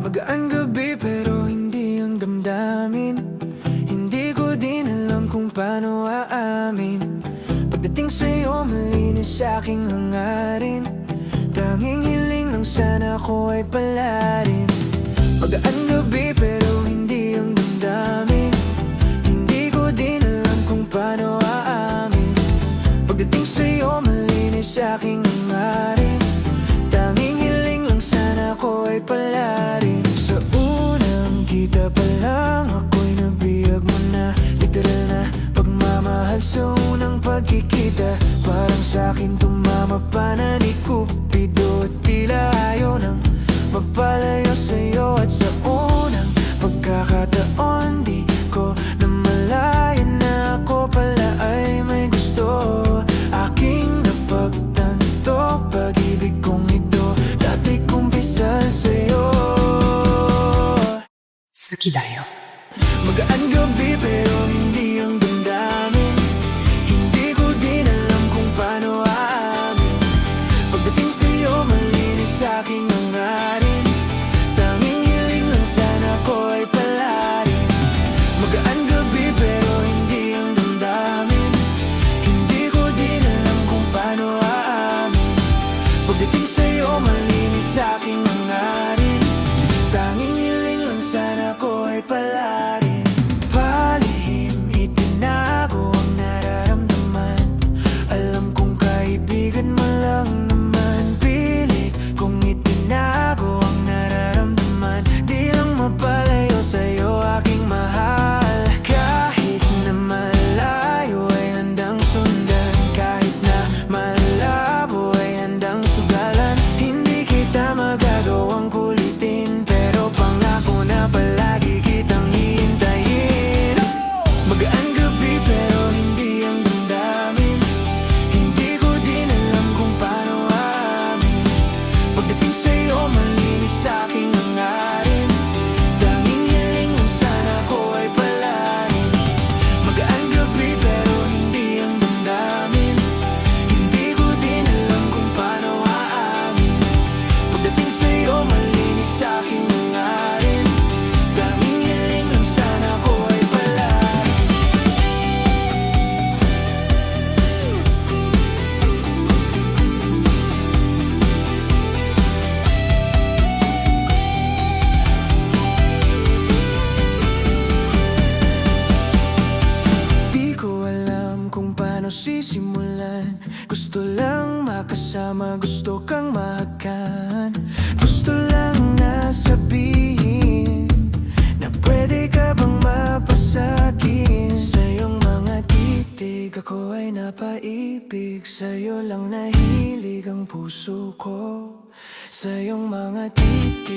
Magaan gabi pero hindi ang damdamin. Hindi ko din alam kung paano aamin. Pagdating sa'yo malinis aking hangarin. Tanging hiling lang sana ko ay palarin. Magaan gabi pero hindi ang damdamin. Hindi ko din alam kung paano aamin. Pagdating sa'yo malinis aking hangarin. Tanging hiling lang sana ko ay palarin. Sa unang kita pa lang ako'y nabiyag mo na. Literal na pagmamahal sa unang pagkikita. Parang sa'kin tumama pa na ni Cupido. At tila ayaw nang magpalayo sa'yo. At sa unang pagkakataon di ko namalayan na ako pala ay may gusto. Aking napagtanto pag-ibig kong ito dati kong pisal sa'yo. 好きだよ Magaan gabi pero hindi ang damdamin. Hindi ko din alam kung paano aamin. Pagdating sa'yo malinis aking hangarin. Tanging hiling lang sana ko ay palarin. Magaan gabi pero hindi ang damdamin. Hindi ko din alam kung paano aamin. Pagdating sa'yo malinis aking hangarin. Tanging hiling lang sana ko ay palarin. Palihim itinago ang nararamdaman. Alam kong kaibigan mo lang naman. Pilit kong itinago ang nararamdaman. Di lang mapalayo sa'yo aking mahal. Kahit na malayo ay handang sundan. Kahit na malabo ay handang sugalan. Hindi kita magagawang kulitin. Pero pangako na palagi kitang hihintayin. Magaan gabi pero hindi ang damdamin. Hindi ko din alam kung paano aamin. Pagdating sa'yo malinis aking hangarin. Tanging hiling lang sana ko ay palarin. Magaan gabi pero hindi ang damdamin. Hindi ko din alam kung paano aamin. Pagdating sa'yo malinis aking hangarin. Tanging hiling lang sana ko ay palarin. Di ko alam kung paano sisimulan. Gusto lang makasama, gusto kang mahakan. Gusto lang na sabihin na pwede ka bang mapasakin. Sa iyong mga titig ako ay napaibig. Sa'yo lang nahilig ang puso ko. Sa iyong mga titig